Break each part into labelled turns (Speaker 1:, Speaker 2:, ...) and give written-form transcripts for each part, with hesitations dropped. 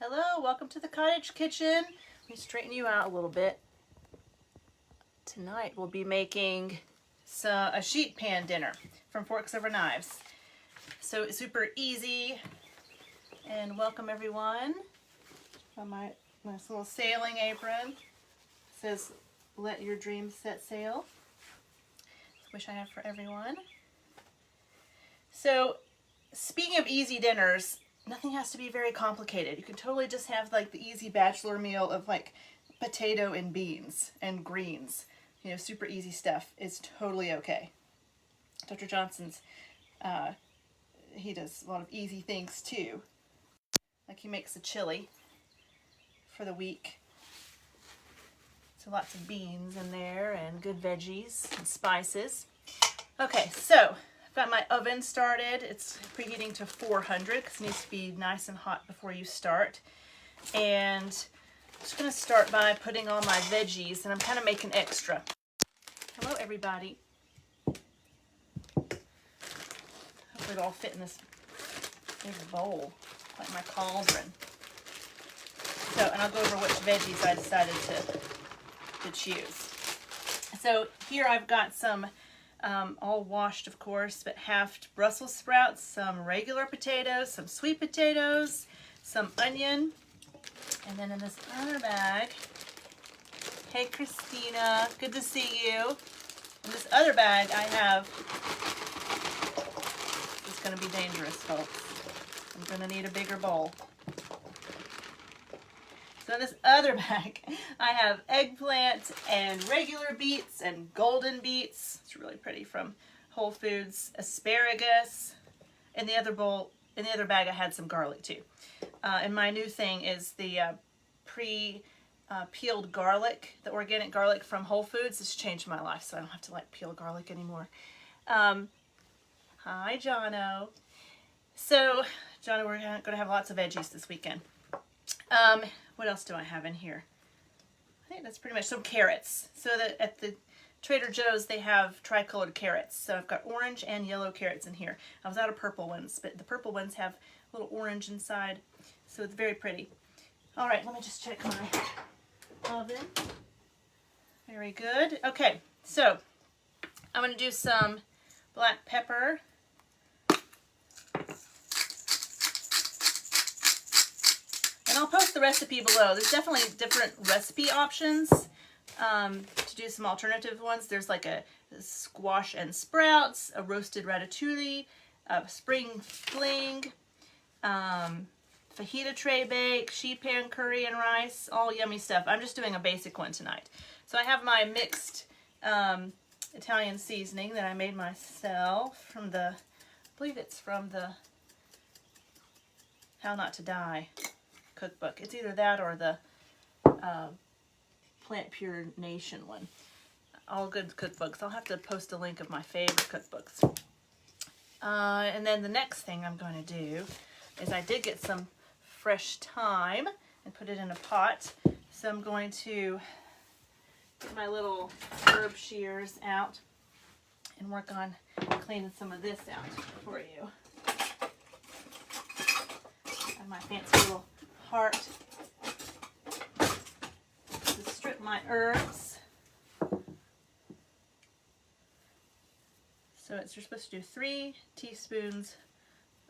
Speaker 1: Hello, welcome to the cottage kitchen. Let me straighten you out a little bit. Tonight we'll be making a sheet pan dinner from Forks Over Knives. So it's super easy, and welcome everyone. On my nice little sailing apron. It says, "Let your dreams set sail." Wish I had for everyone. So speaking of easy dinners, nothing has to be very complicated. You can totally just have like the easy bachelor meal of like potato and beans and greens. You know, super easy stuff is totally okay. Dr. Johnson's, he does a lot of easy things too. Like he makes a chili for the week. So lots of beans in there and good veggies and spices. Okay, so I've got my oven started. It's preheating to 400 because it needs to be nice and hot before you start. And I'm just going to start by putting all my veggies, and I'm kind of making extra. Hello, everybody. Hopefully it'll all fit in this big bowl, like my cauldron. So, and I'll go over which veggies I decided to choose. So here I've got some all washed, of course, but halved Brussels sprouts, some regular potatoes, some sweet potatoes, some onion, and then in this other bag, hey Christina, good to see you. In this other bag I have, it's going to be dangerous, folks. I'm going to need a bigger bowl. So in this other bag, I have eggplant and regular beets and golden beets. It's really pretty, from Whole Foods. Asparagus. In the other bag, I had some garlic too. And my new thing is the peeled garlic, the organic garlic from Whole Foods. It's changed my life, so I don't have to like peel garlic anymore. Hi, Jono. So, Jono, we're going to have lots of veggies this weekend. What else do I have in here? I think that's pretty much some carrots. So that at the Trader Joe's they have tricolored carrots. So I've got orange and yellow carrots in here. I was out of purple ones, but the purple ones have a little orange inside. So it's very pretty. All right, let me just check my oven. Very good. Okay, so I'm going to do some black pepper. I'll post the recipe below. There's definitely different recipe options to do some alternative ones. There's like a squash and sprouts, a roasted ratatouille, a spring fling, fajita tray bake, sheet pan curry and rice, all yummy stuff. I'm just doing a basic one tonight. So I have my mixed Italian seasoning that I made myself from I believe it's from the How Not to Die cookbook. It's either that or the Plant Pure Nation one. All good cookbooks. I'll have to post a link of my favorite cookbooks. And then the next thing I'm going to do is I did get some fresh thyme and put it in a pot. So I'm going to get my little herb shears out and work on cleaning some of this out for you. And my fancy little heart to strip my herbs. So you're supposed to do 3 teaspoons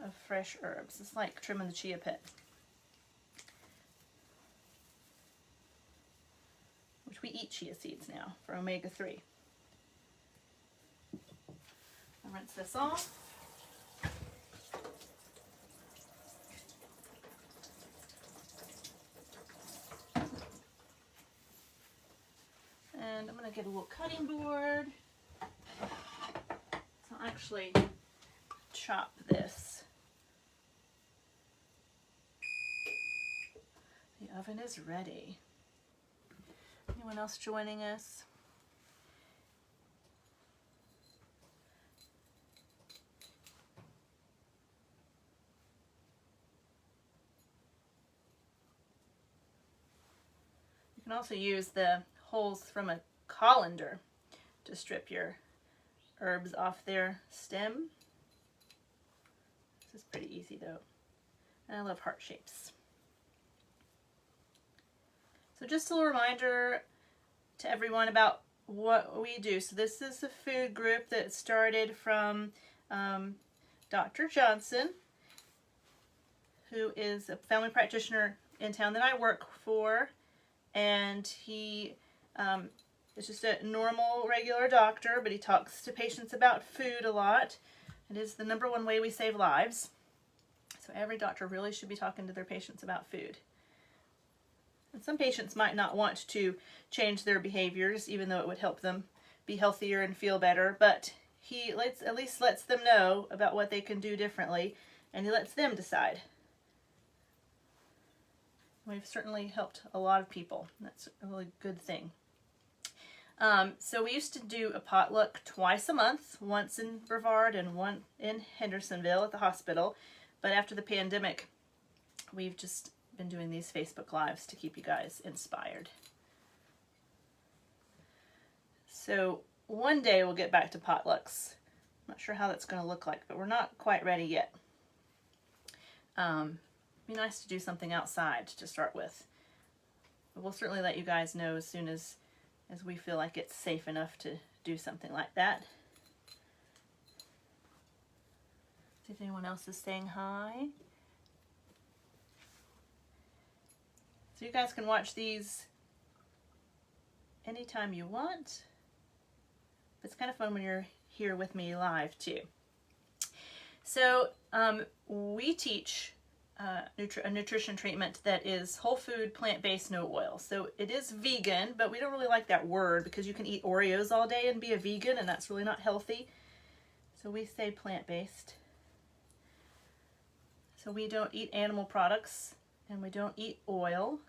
Speaker 1: of fresh herbs. It's like trimming the chia pet, which we eat chia seeds now for omega-3. I'll rinse this off. And I'm going to get a little cutting board. So I'll actually chop this. The oven is ready. Anyone else joining us? You can also use the holes from a colander to strip your herbs off their stem. This is pretty easy though. And I love heart shapes. So just a little reminder to everyone about what we do. So this is a food group that started from Dr. Johnson, who is a family practitioner in town that I work for, and he is just a normal, regular doctor, but he talks to patients about food a lot. It is the #1 way we save lives. So every doctor really should be talking to their patients about food. And some patients might not want to change their behaviors, even though it would help them be healthier and feel better, but he at least lets them know about what they can do differently, and he lets them decide. We've certainly helped a lot of people. That's a really good thing. So we used to do a potluck twice a month, once in Brevard and one in Hendersonville at the hospital. But after the pandemic, we've just been doing these Facebook Lives to keep you guys inspired. So one day we'll get back to potlucks. I'm not sure how that's going to look like, but we're not quite ready yet. Be nice to do something outside to start with. But we'll certainly let you guys know as soon as we feel like it's safe enough to do something like that. See if anyone else is saying hi. So you guys can watch these anytime you want. It's kind of fun when you're here with me live too. So we teach a nutrition treatment that is whole food, plant-based, no oil. So it is vegan, but we don't really like that word because you can eat Oreos all day and be a vegan, and that's really not healthy. So we say plant-based. So we don't eat animal products, and we don't eat oil.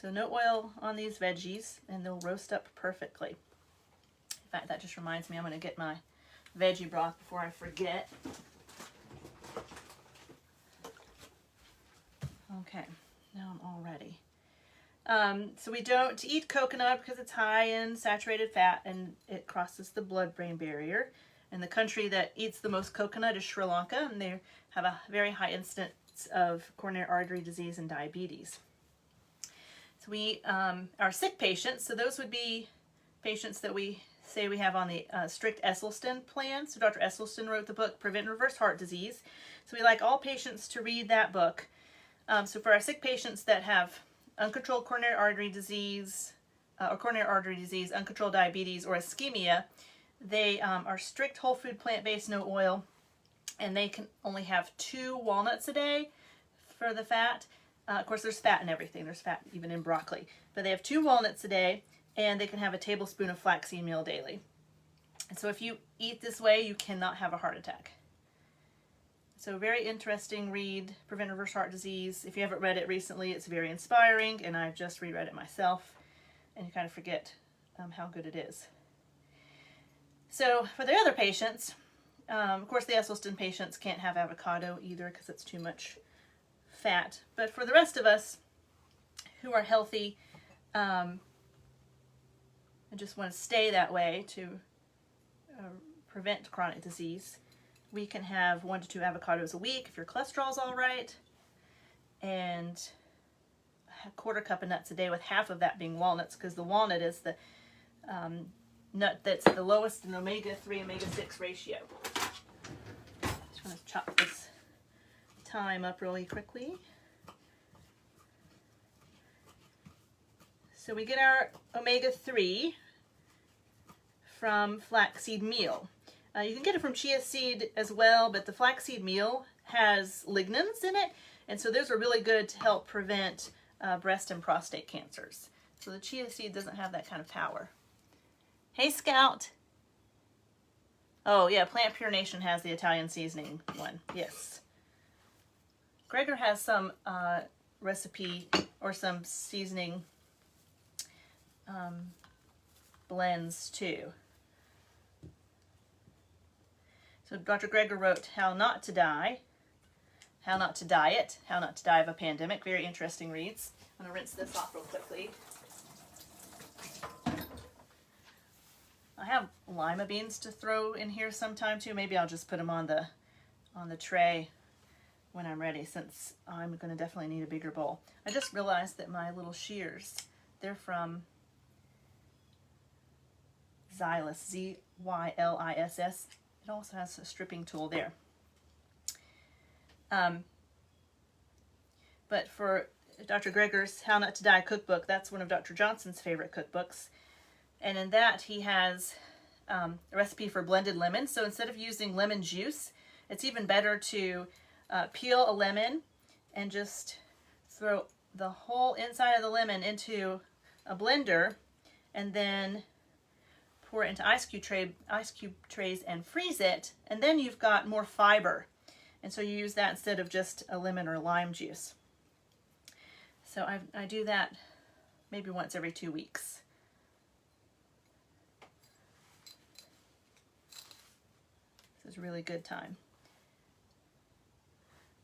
Speaker 1: So no oil on these veggies, and they'll roast up perfectly. In fact, that just reminds me, I'm going to get my veggie broth before I forget. Okay, now I'm all ready. So we don't eat coconut because it's high in saturated fat and it crosses the blood-brain barrier. And the country that eats the most coconut is Sri Lanka, and they have a very high incidence of coronary artery disease and diabetes. So we are sick patients, so those would be patients that we say we have on the strict Esselstyn plan. So Dr. Esselstyn wrote the book Prevent and Reverse Heart Disease. So we like all patients to read that book. So for our sick patients that have uncontrolled coronary artery disease, uncontrolled diabetes, or ischemia, they are strict whole food, plant-based, no oil, and they can only have 2 walnuts a day for the fat. Of course, there's fat in everything. There's fat even in broccoli. But they have 2 walnuts a day, and they can have a tablespoon of flaxseed meal daily. And so if you eat this way, you cannot have a heart attack. So very interesting read, Prevent and Reverse Heart Disease. If you haven't read it recently, it's very inspiring, and I've just reread it myself, and you kind of forget how good it is. So for the other patients, of course the Esselstyn patients can't have avocado either because it's too much fat. But for the rest of us who are healthy and just want to stay that way to prevent chronic disease, we can have 1 to 2 avocados a week if your cholesterol's all right, and a 1/4 cup of nuts a day, with half of that being walnuts, because the walnut is the nut that's the lowest in omega-3, omega-6 ratio. Just going to chop this thyme up really quickly. So we get our omega-3 from flaxseed meal. You can get it from chia seed as well, but the flaxseed meal has lignans in it, and so those are really good to help prevent breast and prostate cancers. So the chia seed doesn't have that kind of power. Hey, Scout. Oh, yeah, Plant Pure Nation has the Italian seasoning one. Yes. Gregor has some recipe or some seasoning blends too. So Dr. Gregor wrote How Not to Die, How Not to Diet, How Not to Die of a Pandemic. Very interesting reads. I'm going to rinse this off real quickly. I have lima beans to throw in here sometime too. Maybe I'll just put them on the tray when I'm ready, since I'm going to definitely need a bigger bowl. I just realized that my little shears, they're from Zyliss, Z-Y-L-I-S-S. It also has a stripping tool there. But for Dr. Greger's How Not to Die cookbook, that's one of Dr. Johnson's favorite cookbooks. And in that, he has a recipe for blended lemon. So instead of using lemon juice, it's even better to peel a lemon and just throw the whole inside of the lemon into a blender, and then pour it into ice cube trays and freeze it, and then you've got more fiber. And so you use that instead of just a lemon or lime juice. So I do that maybe once every 2 weeks. This is a really good time.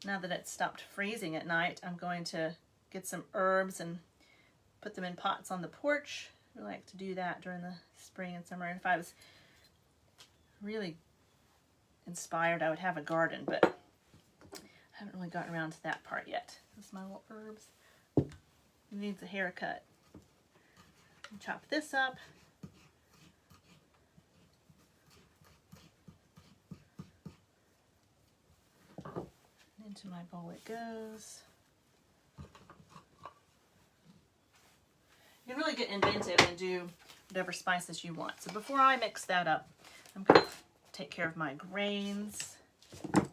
Speaker 1: Now that it's stopped freezing at night, I'm going to get some herbs and put them in pots on the porch. I like to do that during the spring and summer. And if I was really inspired, I would have a garden, but I haven't really gotten around to that part yet. This is my little herbs. It needs a haircut. Chop this up. Into my bowl it goes. You can really get inventive and do whatever spices you want. So before I mix that up, I'm going to take care of my grains. Clean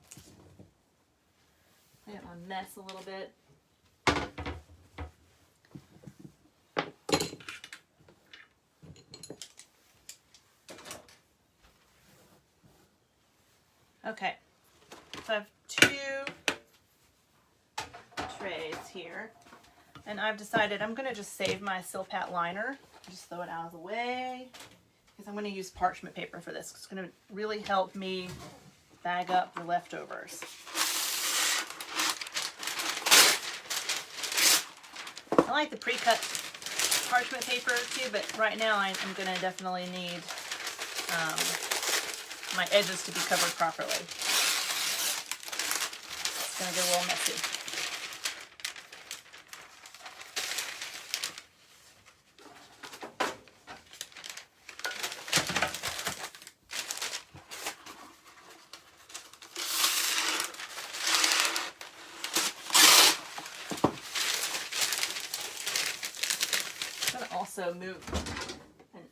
Speaker 1: up my mess a little bit. Okay, so I have 2 trays here, and I've decided I'm going to just save my Silpat liner, just throw it out of the way, because I'm going to use parchment paper for this. It's going to really help me bag up the leftovers. I like the pre-cut parchment paper too, but right now I'm going to definitely need my edges to be covered properly. It's going to get a little messy. I'm going to also move an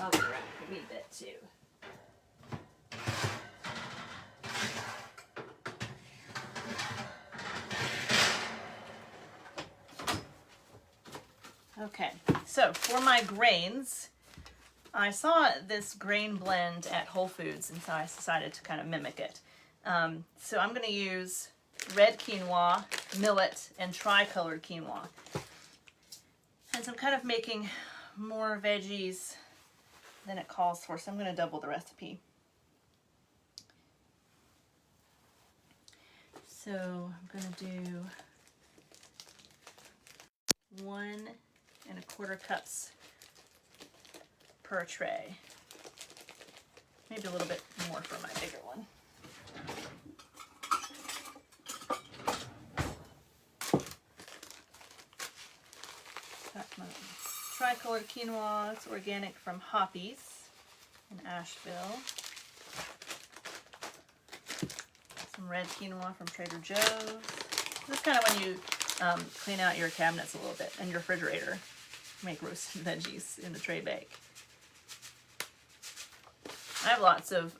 Speaker 1: oven around a wee bit too. Okay, so for my grains, I saw this grain blend at Whole Foods, and so I decided to kind of mimic it. So I'm going to use red quinoa, millet, and tricolored quinoa. And so I'm kind of making more veggies than it calls for, so I'm going to double the recipe. So I'm going to do 1 1/4 cups per tray. Maybe a little bit more for my bigger one. Got my tricolored quinoa. It's organic from Hoppies in Asheville. Some red quinoa from Trader Joe's. This is kind of when you clean out your cabinets a little bit and your refrigerator. Make roasted veggies in the tray bake. I have lots of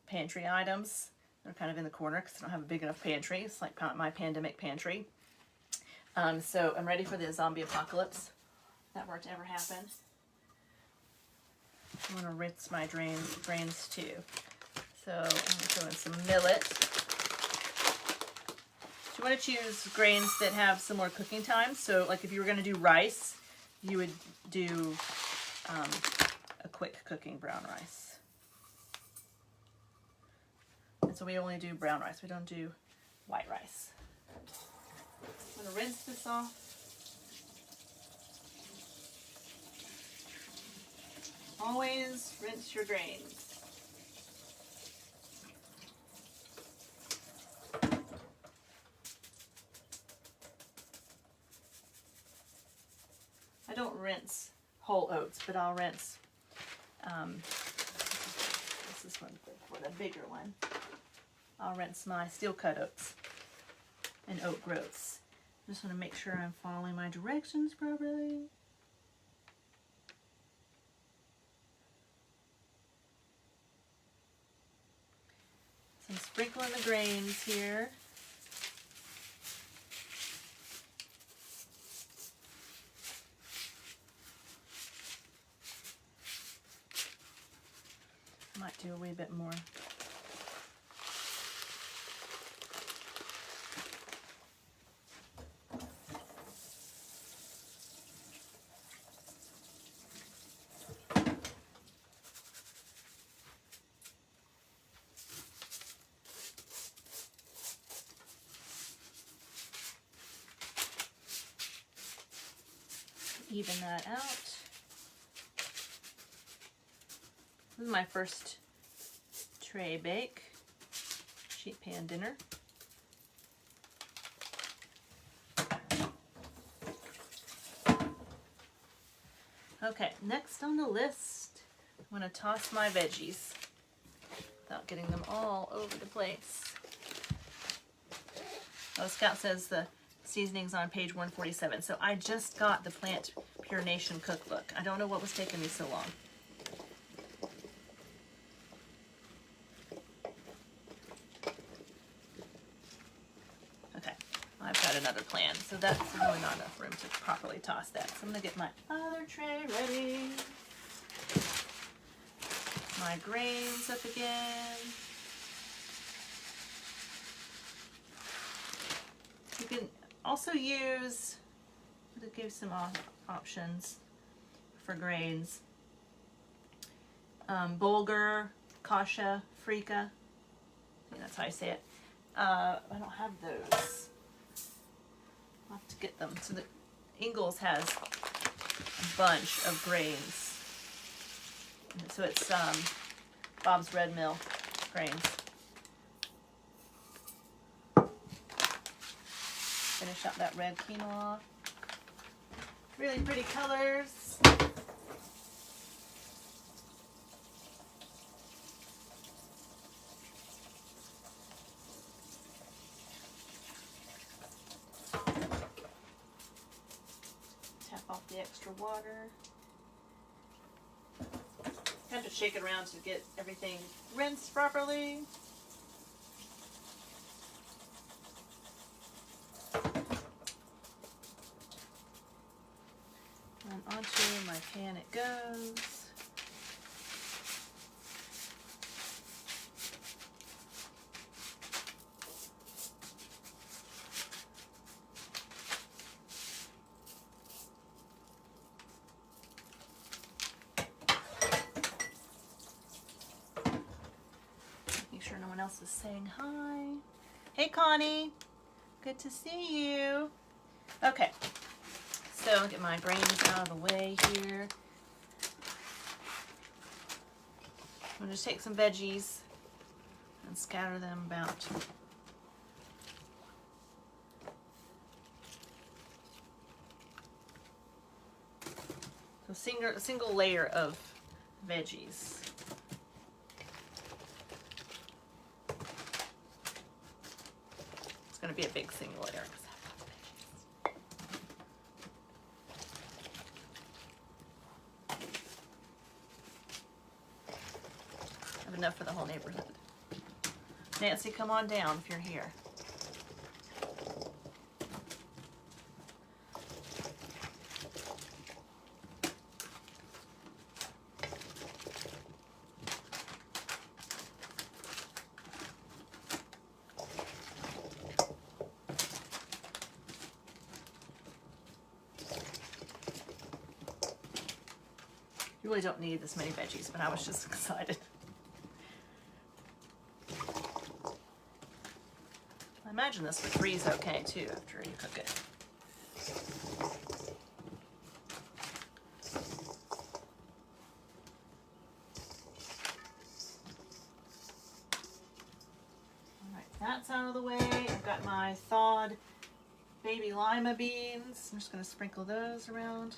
Speaker 1: pantry items. They're kind of in the corner because I don't have a big enough pantry. It's like my pandemic pantry. So I'm ready for the zombie apocalypse. If that were to ever happen. I'm going to rinse my grains too. So I'm going to throw in some millet. You want to choose grains that have similar cooking times. So like if you were going to do rice, you would do a quick cooking brown rice. And so we only do brown rice. We don't do white rice. I'm going to rinse this off. Always rinse your grains. rinse whole oats, but I'll rinse, this is one for the bigger one. I'll rinse my steel cut oats and oat groats. I just want to make sure I'm following my directions properly. So I'm sprinkling the grains here. Might do a wee bit more. Even that out. This is my first tray bake, sheet pan dinner. Okay, next on the list, I'm going to toss my veggies without getting them all over the place. Oh, Scout says the seasoning's on page 147. So I just got the Plant Pure Nation cookbook. I don't know what was taking me so long. Okay, I've got another plan. So that's really not enough room to properly toss that. So I'm gonna get my other tray ready. My grains up again. You can also use, it gives some options for grains. Bulgur, kasha, frika. I think that's how I say it. I don't have those. I'll have to get them. So the Ingles has a bunch of grains. So it's Bob's Red Mill grains. Finish up that red quinoa. Really pretty colors. Tap off the extra water. Kind of shake it around to get everything rinsed properly. And onto my pan it goes. Make sure no one else is saying hi. Hey Connie, good to see you. Okay. So I'll get my grains out of the way here. I'm going to take some veggies and scatter them about. So a single layer of veggies. It's going to be a big single layer. Enough for the whole neighborhood. Nancy, come on down if you're here. You really don't need this many veggies, but I was just excited. I imagine this would freeze okay too after you cook it. Alright, that's out of the way. I've got my thawed baby lima beans. I'm just going to sprinkle those around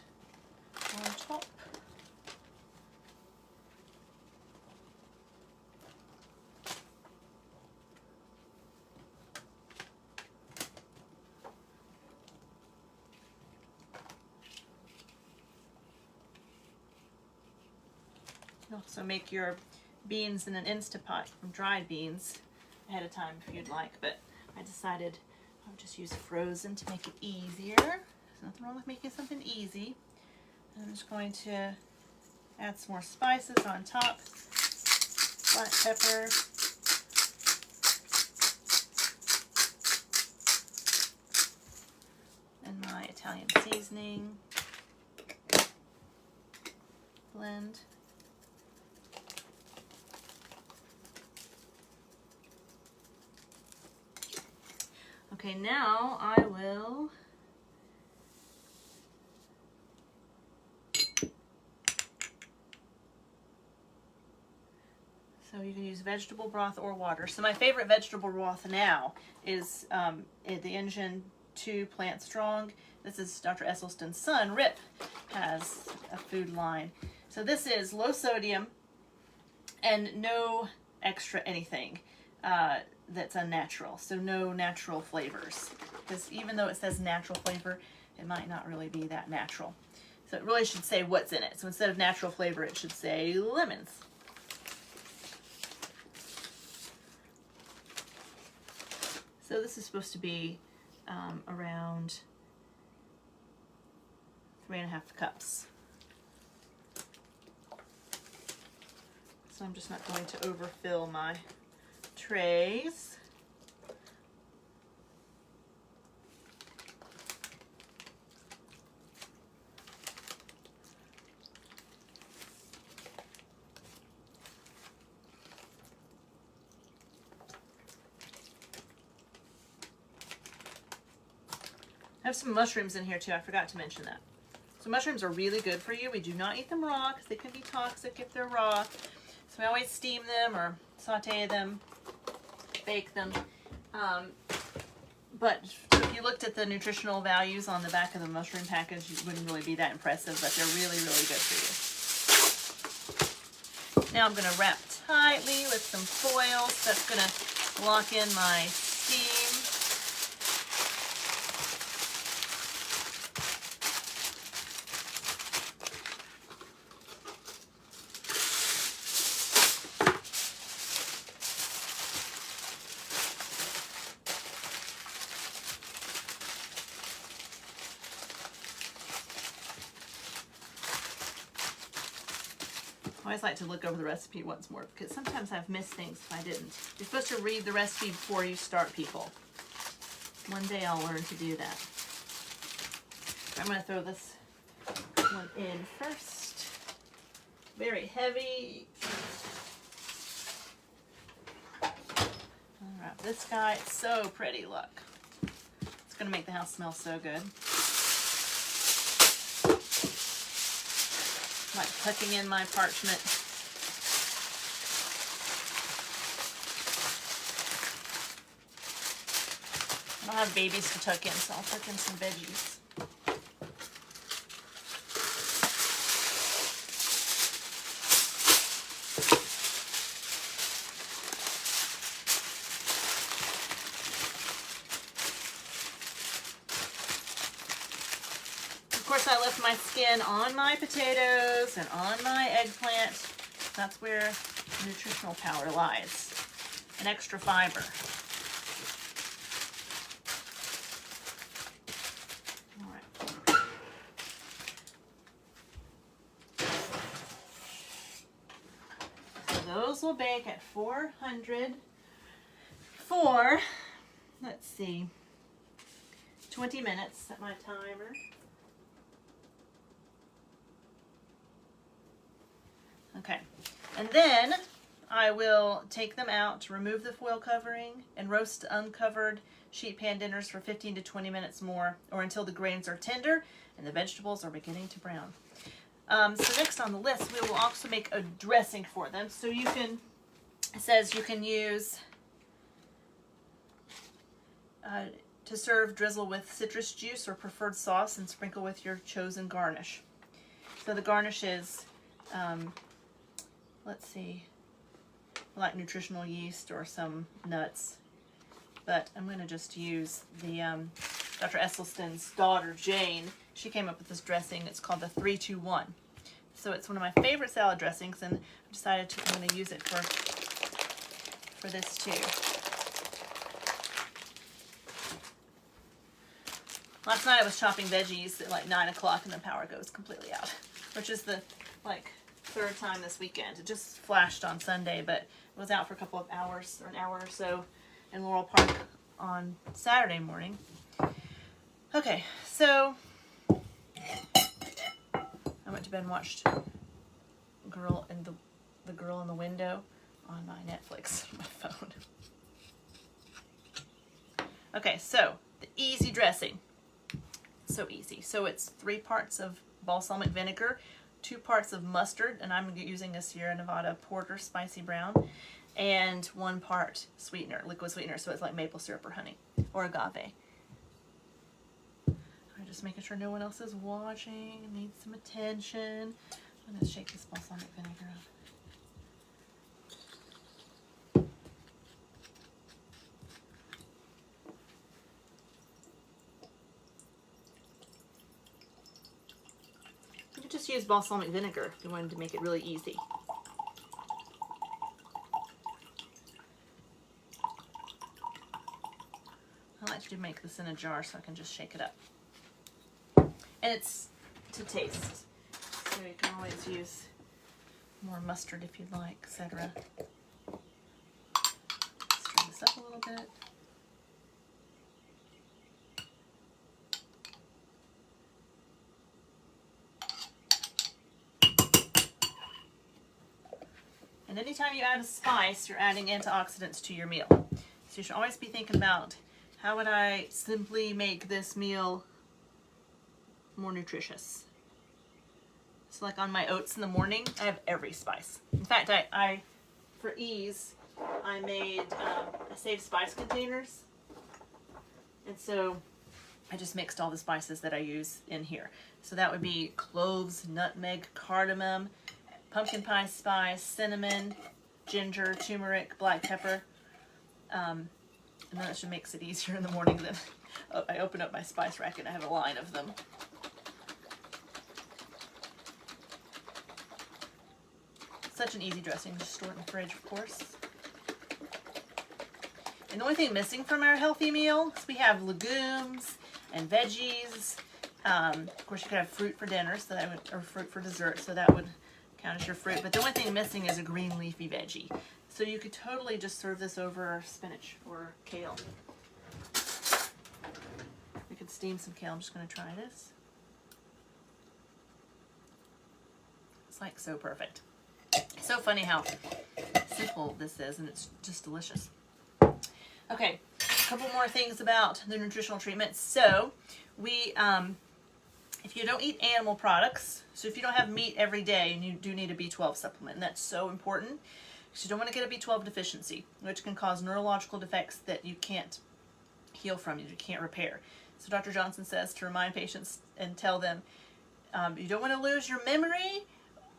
Speaker 1: on top. Also make your beans in an Instapot from dried beans ahead of time if you'd like, but I decided I would just use frozen to make it easier. There's nothing wrong with making something easy. I'm just going to add some more spices on top. Black pepper. And my Italian seasoning. Blend. Okay, now I will so you can use vegetable broth or water. So my favorite vegetable broth now is the Engine 2 Plant Strong. This is Dr. Esselstyn's son, Rip, has a food line. So this is low sodium and no extra anything. That's unnatural, so no natural flavors, because even though it says natural flavor, it might not really be that natural. So it really should say what's in it. So instead of natural flavor, it should say lemons. So this is supposed to be around 3.5 cups. So I'm just not going to overfill my trays. I have some mushrooms in here too. I forgot to mention that. So mushrooms are really good for you. We do not eat them raw because they can be toxic if they're raw. So we always steam them or saute them, bake them. But if you looked at the nutritional values on the back of the mushroom package, it wouldn't really be that impressive, but they're really, really good for you. Now I'm going to wrap tightly with some foil. So that's going to lock in my steam. I always like to look over the recipe once more because sometimes I've missed things if I didn't. You're supposed to read the recipe before you start, people. One day I'll learn to do that. I'm going to throw this one in first. Very heavy. I'll wrap this guy. It's so pretty, look. It's going to make the house smell so good. Like tucking in my parchment. I don't have babies to tuck in, so I'll tuck in some veggies. Of course, I left my skin on my potatoes and on my eggplant. That's where nutritional power lies. An extra fiber. All right. So those will bake at 400 for, let's see, 20 minutes. Set my timer. Okay, and then I will take them out, remove the foil covering, and roast uncovered sheet pan dinners for 15 to 20 minutes more, or until the grains are tender and the vegetables are beginning to brown. So next on the list, we will also make a dressing for them. So you can, it says you can use, to serve, drizzle with citrus juice or preferred sauce and sprinkle with your chosen garnish. So the garnish is, let's see, like nutritional yeast or some nuts. But I'm going to just use the Dr. Esselstyn's daughter, Jane. She came up with this dressing. It's called the 3-2-1. So it's one of my favorite salad dressings, and I decided I'm going to use it for this too. Last night I was chopping veggies at like 9 o'clock and the power goes completely out, which is the like third time this weekend. It just flashed on Sunday, but it was out for a couple of hours or an hour or so in Laurel Park on Saturday morning. Okay, so I went to bed and watched the Girl in the Window on my Netflix, my phone. Okay, so the easy dressing. So easy. So it's 3 parts of balsamic vinegar, 2 parts of mustard, and I'm using a Sierra Nevada Porter Spicy Brown, and 1 part sweetener, liquid sweetener, so it's like maple syrup or honey, or agave. I'm just making sure no one else is watching, needs some attention. I'm going to shake this balsamic vinegar up. You could just use balsamic vinegar if you wanted to make it really easy. I like to make this in a jar so I can just shake it up. And it's to taste. So you can always use more mustard if you'd like, etc. Stir this up a little bit. And anytime you add a spice, you're adding antioxidants to your meal. So you should always be thinking about, how would I simply make this meal more nutritious? So like on my oats in the morning, I have every spice. In fact, I for ease, I made, I saved spice containers. And so I just mixed all the spices that I use in here. So that would be cloves, nutmeg, cardamom, pumpkin pie spice, cinnamon, ginger, turmeric, black pepper. And then it should makes it easier in the morning than I open up my spice rack and I have a line of them. Such an easy dressing, just store it in the fridge, of course. And the only thing missing from our healthy meal is we have legumes and veggies. Of course, you could have fruit for dinner, so that would, or fruit for dessert, so that would count as your fruit. But the only thing missing is a green leafy veggie. So you could totally just serve this over spinach or kale. We could steam some kale. I'm just going to try this. It's like so perfect. So funny how simple this is, and it's just delicious. Okay, a couple more things about the nutritional treatment. So we, if you don't eat animal products, so if you don't have meat every day, and you do need a B12 supplement, and that's so important, because you don't want to get a B12 deficiency, which can cause neurological defects that you can't heal from, you can't repair. So Dr. Johnson says to remind patients and tell them, you don't want to lose your memory,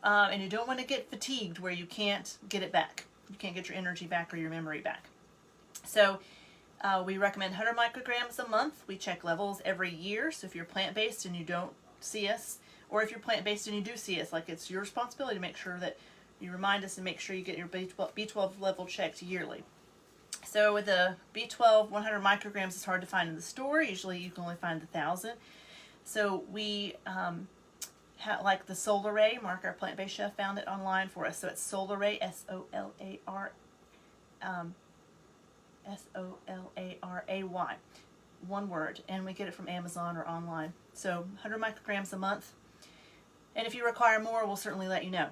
Speaker 1: and you don't want to get fatigued where you can't get it back. You can't get your energy back or your memory back. So we recommend 100 micrograms a month. We check levels every year. So if you're plant-based and you don't see us, or if you're plant-based and you do see us, like it's your responsibility to make sure that you remind us and make sure you get your B12 level checked yearly. So with the B12, 100 micrograms is hard to find in the store. Usually you can only find 1,000. So we like the Solaray, Mark, our plant-based chef, found it online for us. So it's Solaray, Solaray, one word, and we get it from Amazon or online. So 100 micrograms a month. And if you require more, we'll certainly let you know.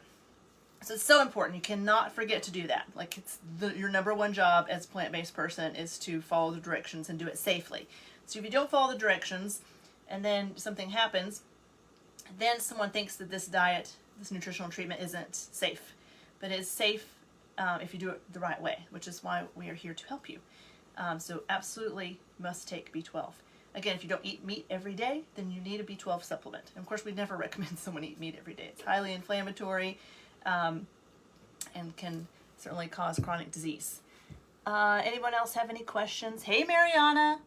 Speaker 1: So it's so important. You cannot forget to do that. Like it's your number one job as a plant-based person is to follow the directions and do it safely. So if you don't follow the directions and then something happens, then someone thinks that this diet, this nutritional treatment isn't safe. But it's safe if you do it the right way, which is why we are here to help you. So absolutely must take B12. Again, if you don't eat meat every day, then you need a B12 supplement. And of course, we never recommend someone eat meat every day. It's highly inflammatory and can certainly cause chronic disease. Anyone else have any questions? Hey, Mariana.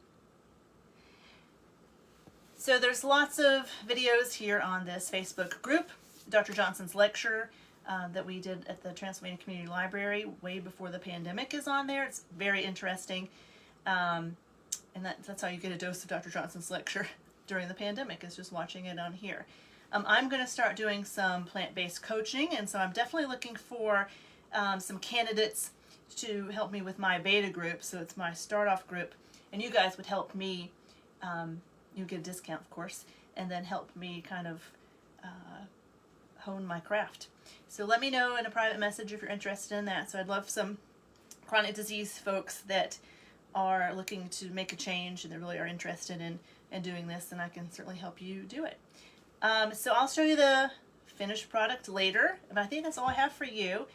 Speaker 1: So there's lots of videos here on this Facebook group. Dr. Johnson's lecture that we did at the Transylvania Community Library way before the pandemic is on there. It's very interesting. And that's how you get a dose of Dr. Johnson's lecture during the pandemic, is just watching it on here. I'm going to start doing some plant-based coaching, and so I'm definitely looking for some candidates to help me with my beta group. So it's my start-off group, and you guys would help me. You get a discount, of course, and then help me kind of hone my craft. So let me know in a private message if you're interested in that. So I'd love some chronic disease folks that are looking to make a change and they really are interested in doing this, and I can certainly help you do it. So I'll show you the finished product later, but I think that's all I have for you.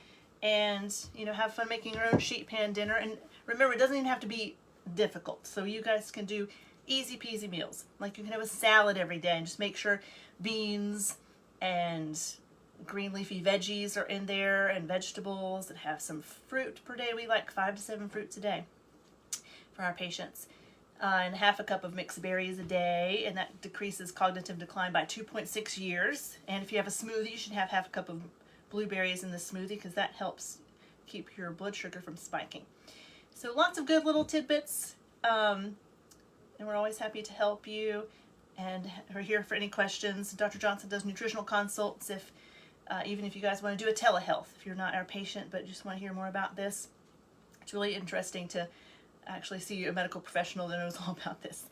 Speaker 1: And, have fun making your own sheet pan dinner. And remember, it doesn't even have to be difficult. So you guys can do easy peasy meals. Like you can have a salad every day and just make sure beans and green leafy veggies are in there and vegetables, and have some fruit per day. We like 5 to 7 fruits a day for our patients. And half a cup of mixed berries a day, and that decreases cognitive decline by 2.6 years. And if you have a smoothie, you should have half a cup of blueberries in the smoothie, because that helps keep your blood sugar from spiking. So lots of good little tidbits, and we're always happy to help you, and we're here for any questions. Dr. Johnson does nutritional consults, even if you guys want to do a telehealth, if you're not our patient but just want to hear more about this. It's really interesting to actually see a medical professional that knows all about this,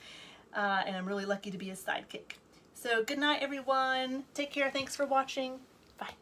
Speaker 1: and I'm really lucky to be his sidekick. So good night, everyone. Take care. Thanks for watching. Bye.